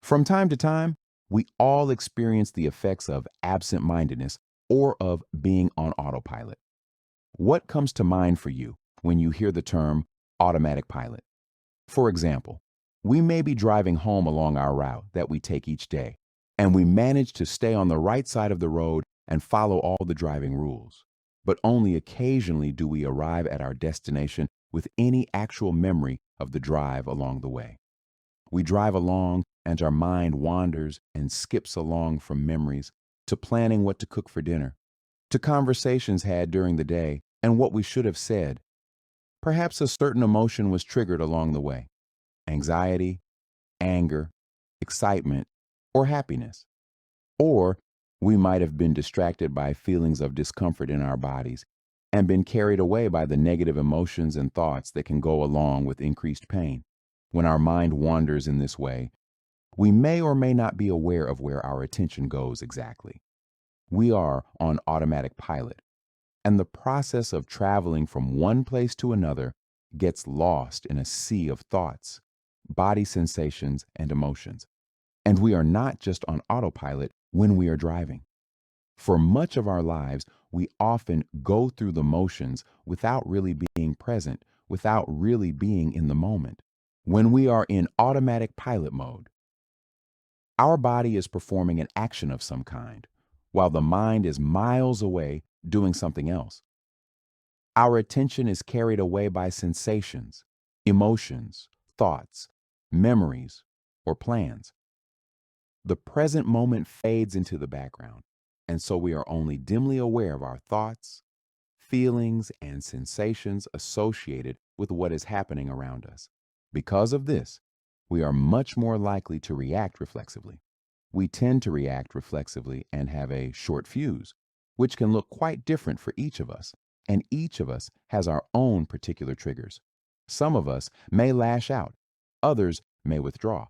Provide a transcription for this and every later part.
From time to time, we all experience the effects of absent-mindedness or of being on autopilot. What comes to mind for you when you hear the term automatic pilot? For example, we may be driving home along our route that we take each day, and we manage to stay on the right side of the road and follow all the driving rules. But only occasionally do we arrive at our destination with any actual memory of the drive along the way. We drive along, and our mind wanders and skips along from memories to planning what to cook for dinner, to conversations had during the day and what we should have said. Perhaps a certain emotion was triggered along the way: anxiety, anger, excitement, or happiness. Or we might have been distracted by feelings of discomfort in our bodies and been carried away by the negative emotions and thoughts that can go along with increased pain. When our mind wanders in this way, we may or may not be aware of where our attention goes exactly. We are on automatic pilot, and the process of traveling from one place to another gets lost in a sea of thoughts, body sensations, and emotions. And we are not just on autopilot when we are driving. For much of our lives, we often go through the motions without really being present, without really being in the moment. When we are in automatic pilot mode, our body is performing an action of some kind, while the mind is miles away doing something else. Our attention is carried away by sensations, emotions, thoughts, memories, or plans. The present moment fades into the background, and so we are only dimly aware of our thoughts, feelings, and sensations associated with what is happening around us. Because of this, we are much more likely to react reflexively. We tend to react reflexively and have a short fuse, which can look quite different for each of us, and each of us has our own particular triggers. Some of us may lash out, others may withdraw.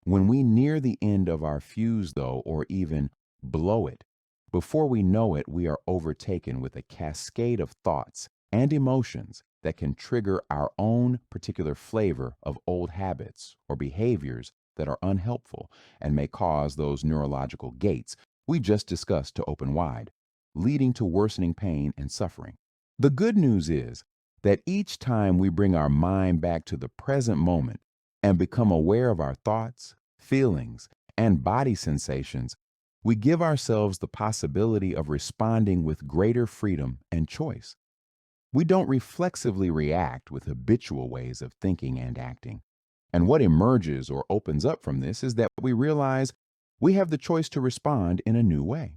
When we near the end of our fuse, though, or even blow it, before we know it, we are overtaken with a cascade of thoughts and emotions that can trigger our own particular flavor of old habits or behaviors that are unhelpful and may cause those neurological gates we just discussed to open wide, leading to worsening pain and suffering. The good news is that each time we bring our mind back to the present moment and become aware of our thoughts, feelings, and body sensations, we give ourselves the possibility of responding with greater freedom and choice. We don't reflexively react with habitual ways of thinking and acting. And what emerges or opens up from this is that we realize we have the choice to respond in a new way.